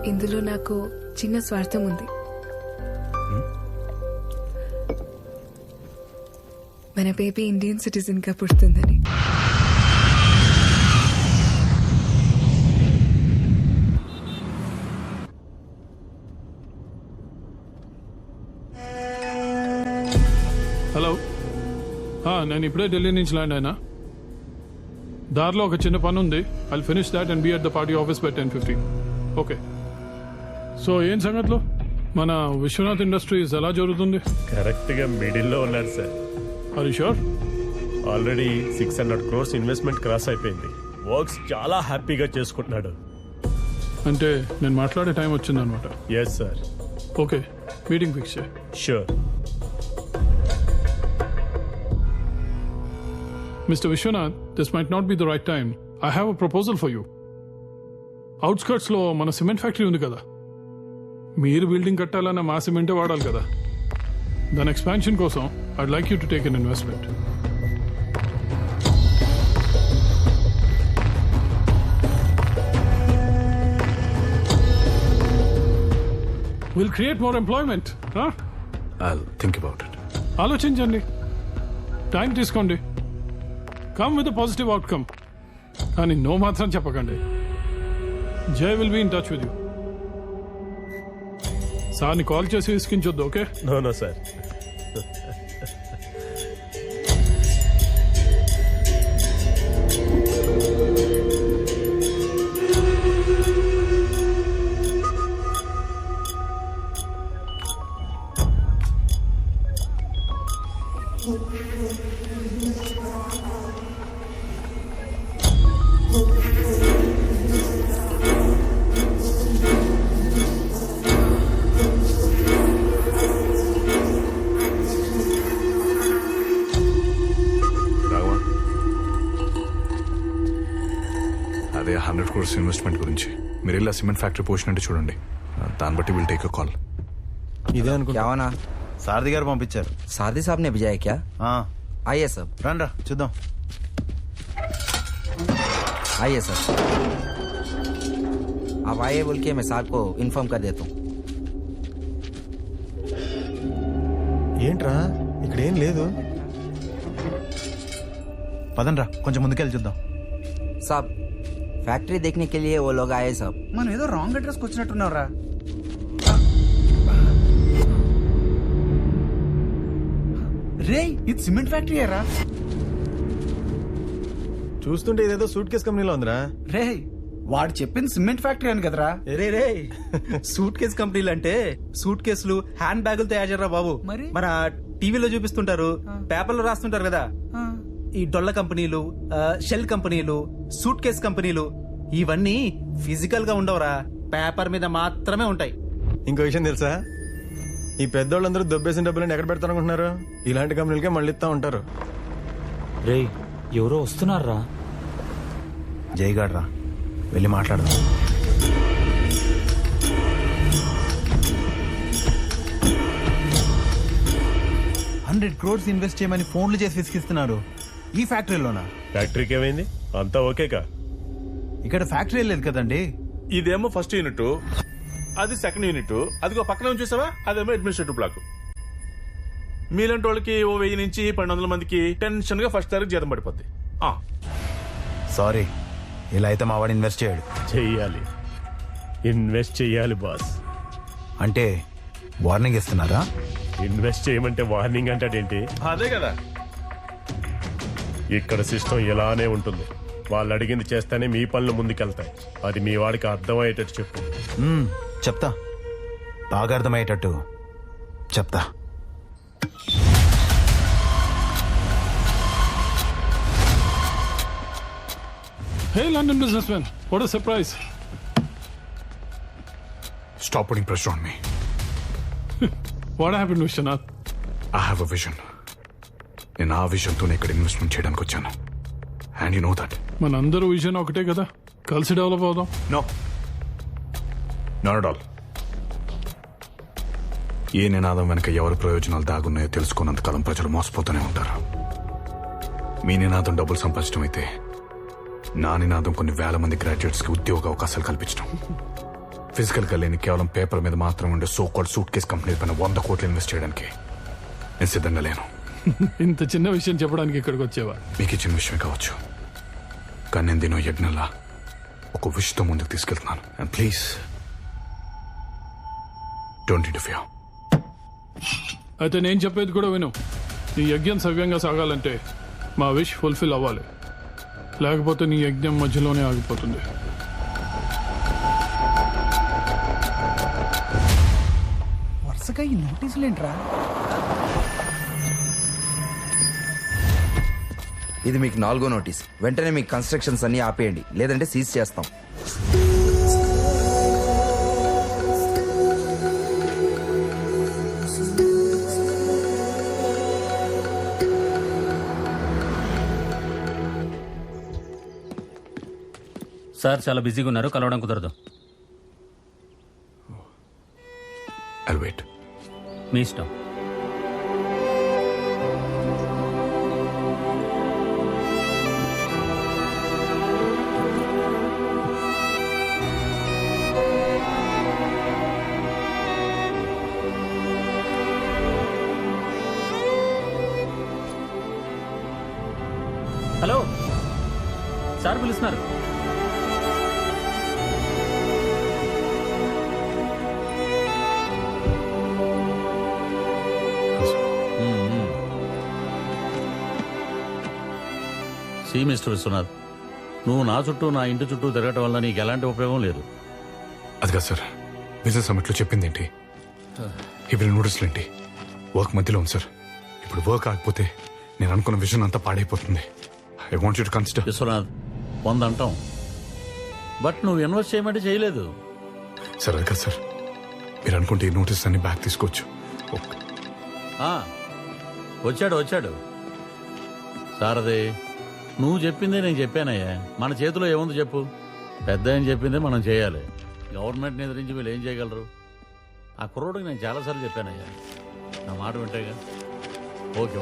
ఇందులో నాకు చిన్న స్వార్థం ఉంది. మన బేబీ ఇండియన్ సిటిజన్ గా పుడుతుందని. హలో, నేను ఇప్పుడే ఢిల్లీ నుంచి ల్యాండ్ అయినా. దారిలో ఒక చిన్న పని ఉంది. I finish that and be at the party office by 10:50. Okay. So ఏం సంగతులు? మన విశ్వనాథ్ ఇండస్ట్రీస్ ఎలా జరుగుతుంది? కరెక్ట్ గా మిడిల్ లో ఉన్నారు sir. Are you sure? Already 600 crores investment cross అయిపోయింది. వర్క్స్ చాలా హ్యాపీగా చేసుకుంటున్నాడు. అంటే నేను మాట్లాడే టైం వచ్చిందనమాట. Yes sir. Okay, meeting fix చేయి. Sure. Mr. Vishwanath, this might not be the right time. I have a proposal for you. Outskirts లో మన సిమెంట్ ఫ్యాక్టరీ ఉంది కదా, మీరు బిల్డింగ్ కట్టాలన్న మా సిమెంటే వాడాలి కదా. దాని ఎక్స్పాన్షన్ కోసం I'd like you to take an investment. We'll create more employment. Huh? I'll think about it. ఆలోచించండి, టైం తీసుకోండి. Come with positive outcome. కానీ నో మాత్రం చెప్పకండి. Jai will be in touch with you. సార్ని కాల్ చేసి విసికించొద్దు. ఓకే? No sir. అదే 100 crores ఇన్వెస్ట్మెంట్ గురించి మీరు ఇలా సిమెంట్ ఫ్యాక్టరీ పోషన్ అంటే చూడండి, దాన్ని బట్టి విల్ టేక్ అ కాల్. ఇదే అనుకుంటా. क्या होना? సారథి గారు పంపించారు. सारदी साहब ने भेजा है क्या? आइए सब. రండి చూద్దాం. आइए सर. आप आइए बोल के मैं साहब को इन्फॉर्म कर देता हूँ. ఏంట్రా ఇక్కడ ఏం లేదు. పదండ్రా కొంచెం ముందుకెళ్ళి చూద్దాం. साहब फैक्ट्री देखने के लिए वो लोग आए सब. మనం ఏదో రాంగ్ అడ్రస్ కి వచ్చినట్టున్నారా. రే ఇది సిమెంట్ ఫ్యాక్టరీ రా. చూస్తుంటే ఇదేదో సూట్ కేస్ కంపెనీలో ఉందిరా. రే వాడు చెప్పింది సిమెంట్ ఫ్యాక్టరీ అని కదరా. రే రే సూట్ కేస్ కంపెనీలు అంటే సూట్ కేసులు హ్యాండ్ బ్యాగులు తయారు చేయరా బాబు. మరి? మన టీవీలో చూపిస్తుంటారు, పేపర్లో రాస్తుంటారు కదా. ఈ డొల్ల కంపెనీలు, షెల్ కంపెనీలు, సూట్ కేస్ కంపెనీలు ఇవన్నీ ఫిజికల్ గా ఉండవురా, పేపర్ మీద మాత్రమే ఉంటాయి. ఇంకో విషయం తెలుసా, ఈ పెద్దోళ్ళందరూ దొబ్బేసిన డబ్బులను ఎక్కడ పెడతారనుకుంటున్నారు? ఇలాంటి కంపెనీలకే మళ్ళీ ఇస్తా ఉంటారు. రే ఎవరో వస్తున్నారా? జైగాడ్ రా, వెళ్ళి మాట్లాడదాం. $100 crores ఇన్వెస్ట్ చేయమని ఫోన్లు చేసి విసిగిస్తున్నారు. ఈ ఫ్యాక్టరీలోనా? ఫ్యాక్టరీకి ఏమైంది? అంతా ఓకేకా? ఇక్కడ ఫ్యాక్టరీ లేదు కదండి. ఇదేమో ఫస్ట్ యూనిట్, అది సెకండ్ యూనిట్, అదిగో పక్కన చూసావా, అదేమో అడ్మినిస్ట్రేటివ్ బ్లాక్. మీలాంటి వాళ్ళకి 1000 నుంచి 1200 మందికి టెన్షన్ గా ఫస్ట్ తారీఖు జీతం పడిపోద్ది. సారీ, ఇలా అయితే మా వాడు ఇన్వెస్ట్ చేయడు. చెయ్యాలి, ఇన్వెస్ట్ చెయ్యాలి బాస్. అంటే వార్నింగ్ ఇస్తున్నారా? ఇన్వెస్ట్ చేయమంటే వార్నింగ్ అంటాడేంటి? అదే కదా, ఇక్కడ సిస్టమ్ ఇలానే ఉంటుంది. వాళ్ళు అడిగింది చేస్తేనే మీ పనులు ముందుకెళ్తాయి. అది మీ వాడికి అర్థమయ్యేటట్టు చెప్పు. చెప్తా, బాగా అర్థమయ్యేటట్టు చెప్తా. Hey London businessman, what a surprise. Stop putting pressure on me. What happened, Vishwanath? I have a vision. నేను ఆ విజన్తోనే ఇక్కడ ఇన్వెస్ట్మెంట్ చేయడానికి వచ్చాను. And you know that. మనందరూ విజన్ ఒకటే కదా, కలిసి డెవలప్ అవుదాం. No, not at all. ఏ నినాదం వెనక ఎవరి ప్రయోజనాలు దాగున్నాయో తెలుసుకున్నంతకాలం ప్రజలు మోసపోతూనే ఉంటారు. మీ నినాదం డబ్బులు సంపాదించడం అయితే, నా నినాదం కొన్ని వేల మంది గ్రాడ్యుయేట్స్ కి ఉద్యోగ అవకాశాలు కల్పించడం. ఫిజికల్ గా లేని కేవలం పేపర్ మీద మాత్రం ఉండే so called suit case company పైన 100 కోట్లు ఇన్వెస్ట్ చేయడానికి నేను సిద్ధంగా లేను. ఇంత చిన్న విషయం చెప్పడానికి ఇక్కడికి వచ్చేవా? మీకు ఇచ్చిన విషయమే కావచ్చు, కానీ నేను దీని యజ్ఞంలా ఒక విషయంతో ముందుకు తీసుకెళ్తున్నాను. And please don't interfere. అయితే నేను చెప్పేది కూడా విను. నీ యజ్ఞం సవ్యంగా సాగాలంటే మా విష్ ఫుల్ఫిల్ అవ్వాలి, లేకపోతే నీ యజ్ఞం మధ్యలోనే ఆగిపోతుంది. వరుసగా ఈ నోటీసులు ఏంట్రా? ఇది మీకు 4వ నోటీస్. వెంటనే మీ కన్స్ట్రక్షన్స్ అన్ని ఆపేయండి, లేదంటే సీజ్ చేస్తాం. సార్ చాలా బిజీగా ఉన్నారు, కలవడం కుదరదు. I'll wait. మీ ఇష్టం. హలో సార్ పిలుస్తున్నారు. సి మిస్టర్ విశ్వనాథ్, నువ్వు నా చుట్టూ నా ఇంటి చుట్టూ తిరగటం వల్ల నీకు ఎలాంటి ఉపయోగం లేదు. అది కాదు సార్, బిజినెస్ సమిట్లో చెప్పింది ఏంటి, ఇప్పుడు నోటీసులు ఏంటి, వర్క్ మధ్యలో ఉంది సార్. ఇప్పుడు వర్క్ ఆగిపోతే నేను అనుకున్న విజన్ అంతా పాడైపోతుంది. I want you to consider. Vishwanath, 100 అంటాం, బట్ నువ్వు ఇన్వెస్ట్ చేయమంటే చేయలేదు. సార్ అది కాదు సార్, మీరు అనుకుంటే ఈ నోటీస్ అన్ని బ్యాక్ తీసుకోవచ్చు. వచ్చాడు సారథి, నువ్వు చెప్పిందే నేను చెప్పానయ్యా. మన చేతిలో ఏముంది చెప్పు, పెద్ద ఏం చెప్పిందే మనం చేయాలి. గవర్నమెంట్ని ఎదిరించి వీళ్ళు ఏం చేయగలరు? ఆ కుర్రోడికి నేను చాలాసార్లు చెప్పానయ్యా, నా మాట వింటేగా. Okay.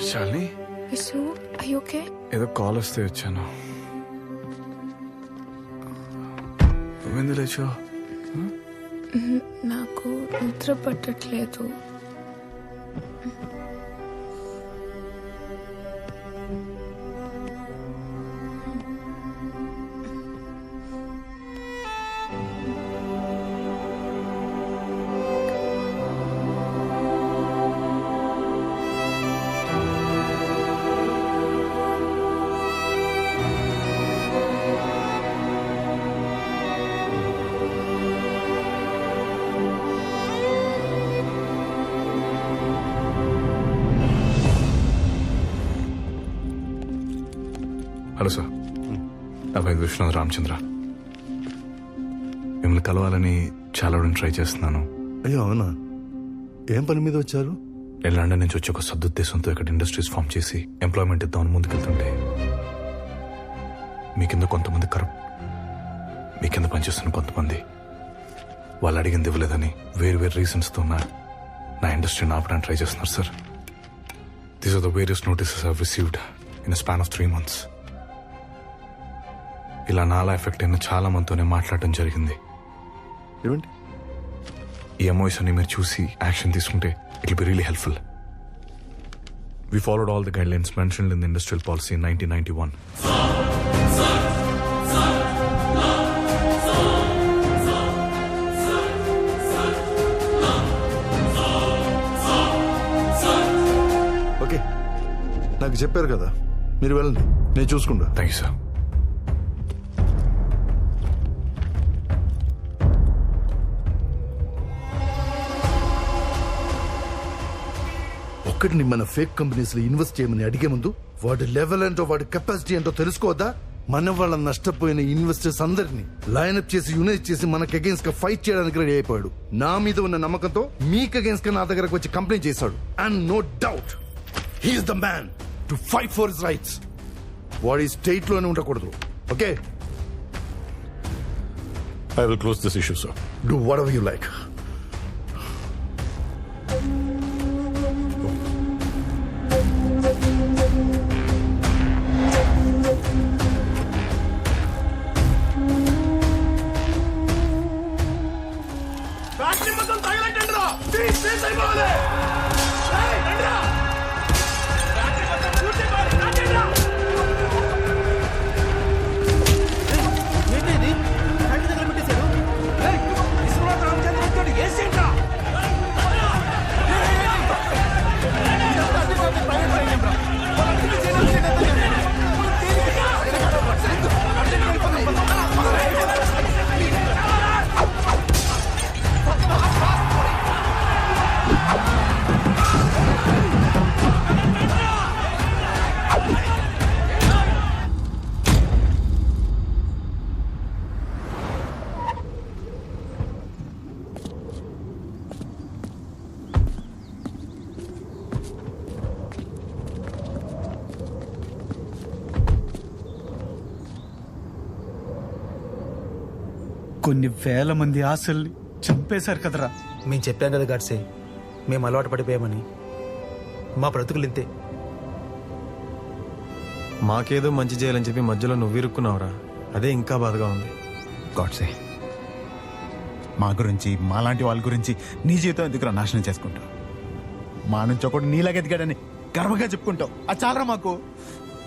Shalini, Visu, are you okay? ఏదో కాల్ వస్తే వచ్చాను. నువ్వెందుకు లేచావు? నాకు నిద్ర పట్టట్లేదు. హలో సార్, నా పేరు విశ్వనాథ్ రామచంద్ర. మిమ్మల్ని కలవాలని చాలా ట్రై చేస్తున్నాను. అయ్యో అవునా, ఏం పని మీద వచ్చారు? నేను లండన్ నుంచి వచ్చి ఒక సదుద్దేశంతో ఇక్కడ ఇండస్ట్రీస్ ఫామ్ చేసి ఎంప్లాయ్మెంట్ ఇద్దామని ముందుకెళ్తుంటే మీ కింద కొంతమంది కరప్ట్, మీ కింద పనిచేస్తున్న కొంతమంది వాళ్ళు అడిగింది ఇవ్వలేదని వేరు రీజన్స్తో నా ఇండస్ట్రీని ఆపడానికి ట్రై చేస్తున్నారు sir. These are the various notices I received. In span of 3 months. ఇలా నాలా ఎఫెక్ట్ అయిన చాలా మందితోనే మాట్లాడడం జరిగింది. ఏమండి ఈ ఎంఓఎస్ అన్ని మీరు చూసి యాక్షన్ తీసుకుంటే it will be really helpful. We followed all the guidelines mentioned in the industrial policy in 1991. Okay, నాకు చెప్పారు కదా, మీరు వెళ్ళండి, నేను చూసుకుంటా. Thank you sir. ఒక్కటిని మన ఫేక్ కంపెనీస్ లో ఇన్వెస్ట్ చేయమని అడిగే ముందు వాడి లెవెల్ ఏంటో వాడి కెపాసిటీ ఏంటో తెలుసుకోవద్దా? మన వాళ్ళ నష్టపోయిన ఇన్వెస్టర్స్ అందరినీ లైన్అప్ చేసి యునైట్ చేసి మనకు అగేన్స్ట్ గా ఫైట్ చేయడానికి రెడీ అయిపోయాడు. నా మీద ఉన్న నమ్మకంతో మీకు అగేన్స్ట్ గా నా దగ్గరకు వచ్చి కంప్లైంట్ చేశాడు. And no doubt he's the man to fight for his rights. వాడి స్టేట్ లోనే ఉండకూడదు. Okay, I will close this issue sir. Do whatever you like. కొన్ని వేల మంది ఆశల్ని చంపేశారు కదరా. మేము చెప్పాం కదా గాడ్సే, మేము అలవాటు పడిపోయామని. మా బ్రతుకులు ఇంతే. మాకేదో మంచి చేయాలని చెప్పి మధ్యలో నువ్వు ఇరుక్కున్నావురా, అదే ఇంకా బాధగా ఉంది. గాడ్సే, మా గురించి మాలాంటి వాళ్ళ గురించి నీ జీవితం ఎందుకు నాశనం చేసుకుంటావు? మా నుంచి ఒకటి నీలాగా ఎదిగాడని గర్వంగా చెప్పుకుంటావు. అది చాలరా మాకు.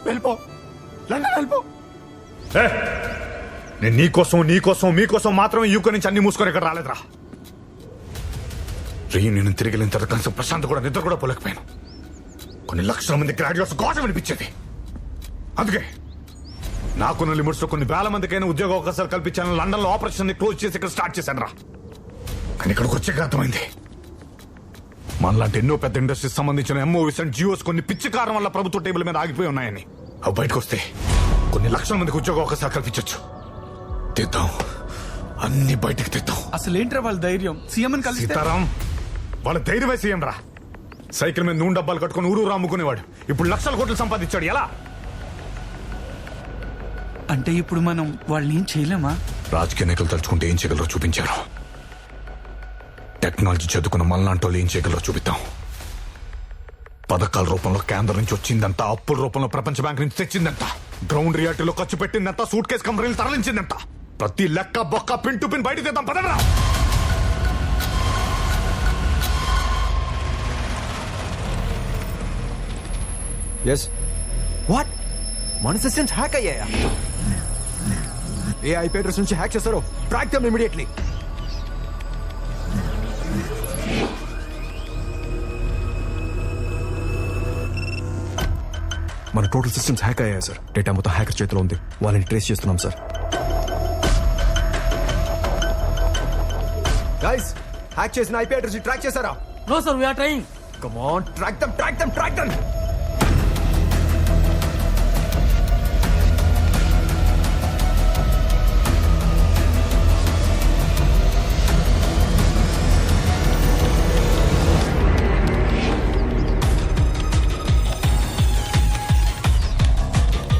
వెళ్ళిపో, లండన్ వెళ్ళిపో. నేను నీకోసం మీకోసం మాత్రమే యూకే నుంచి అన్ని మూసుకొని ఇక్కడ రాలేదురా. రీయూనియన్ తిరిగి వెళ్ళిన తర్వాత కనీసం ప్రశాంత్ కూడా నిద్ర కూడా పోలేకపోయాను. కొన్ని లక్షల మంది గ్రాడ్యుయేట్స్ కోసం అనిపించేది. అందుకే నాకున్న లిమిట్స్ లో కొన్ని వేల మందికైనా ఉద్యోగ అవకాశాలు కల్పించాను. లండన్ లో ఆపరేషన్ క్లోజ్ చేసి ఇక్కడ స్టార్ట్ చేశాను రా. కానీ ఇక్కడికి వచ్చాక అర్థమైంది, మనలాంటి ఎన్నో పెద్ద ఇండస్ట్రీస్ సంబంధించిన ఎంఓఎస్ అండ్ జియోస్ కొన్ని పిచ్చి కారణం వల్ల ప్రభుత్వ టేబుల్ మీద ఆగిపోయి ఉన్నాయని. అవి బయటకు వస్తే కొన్ని లక్షల మందికి ఉద్యోగ అవకాశాలు కల్పించవచ్చు. తెద్దాం, అన్ని బయటకు తెద్దాం. అసలు ఏంట్రా వాళ్ళ ధైర్యం? సీఎం అని కలిసి సీతారాం వాళ్ళ ధైర్యమే సీఎం రా. సైకిల్ మీద నూనె డబ్బాలు కట్టుకుని ఊరూరు అమ్ముకునేవాడు. ఇప్పుడు లక్షల కోట్లు సంపాదించాడు. ఎలా? అంటే ఇప్పుడు మనం వాళ్ళని ఏం చేయలేమా? రాజకీయ నాయకులు తలుచుకుంటే ఏం చేయగలరో చూపించారు. టెక్నాలజీ చదువుకున్న మనలాంటోళ్ళు ఏం చేయగలరో చూపిద్దాం. పథకాల రూపంలో కేంద్రం నుంచి వచ్చిందంతా, అప్పుల రూపంలో ప్రపంచ బ్యాంక్ నుంచి తెచ్చిందంతా, గ్రౌండ్ రియాలిటీలో ఖర్చు పెట్టిందంతా, సూట్ కేసు కంపెనీలు తరలించిందంతా, ప్రతి లెక్క బొక్క పిన్ టు పిన్ బయట తెద్దాం. పదరా. Yes what? మన సిస్టమ్స్ హ్యాక్ అయ్యాయా? ఏ ఐపీ అడ్రస్ నుంచి హ్యాక్ చేస్తారో ట్రాక్ దెమ్ ఇమిడియట్లీ. మన టోటల్ సిస్టమ్స్ హ్యాక్ అయ్యాయి సార్. డేటా మొత్తం హ్యాకర్ చేతిలో ఉంది. వాళ్ళని ట్రేస్ చేస్తున్నాం సార్. గైస్, హ్యాక్ చేసిన ఐపీ అడ్రస్ ట్రాక్ చేశారా? No sir, we are trying. Come on, track them, track them, track them.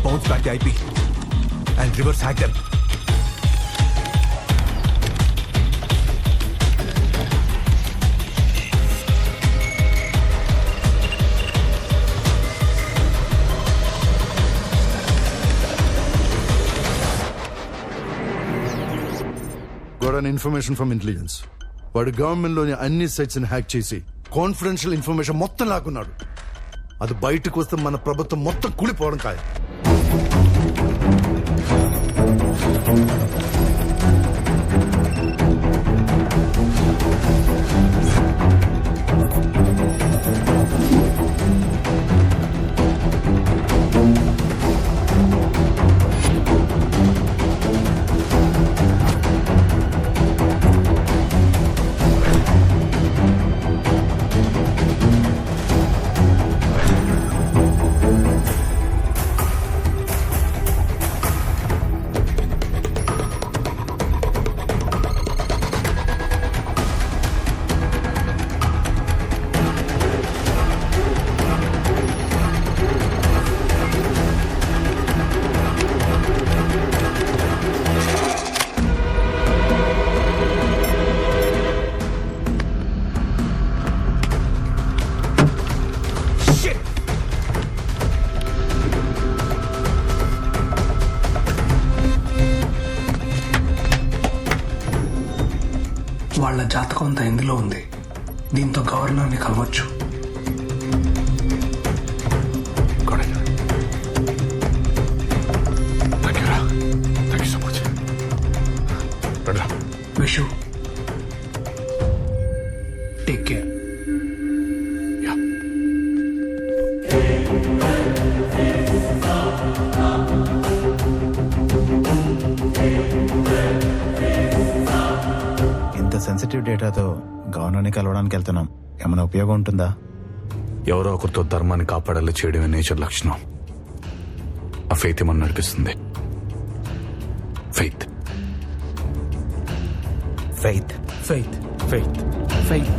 Bounce back the IP and reverse hack them. Got an information from intelligence. వాడు government లోని అన్ని sites ని hack చేసి confidential information మొత్తం లాక్కున్నాడు. అది బయటకు వస్తే మన ప్రభుత్వం మొత్తం కూలిపోవడం ఖాయం. వాళ్ళ జాతకం అంతా ఇందులో ఉంది. దీంతో గవర్నర్ని కలవచ్చు. Vishu, take care. ఇంత సెన్సిటివ్ డేటాతో గవర్నర్ని కలవడానికి వెళ్తున్నాం. ఏమైనా ఉపయోగం ఉంటుందా? ఎవరో ఒకరితో ధర్మాన్ని కాపాడాలి చేయడమే నేచర్ లక్షణం. ఆ ఫెయిత్ ఏమని నడిపిస్తుంది. Faith faith faith faith faith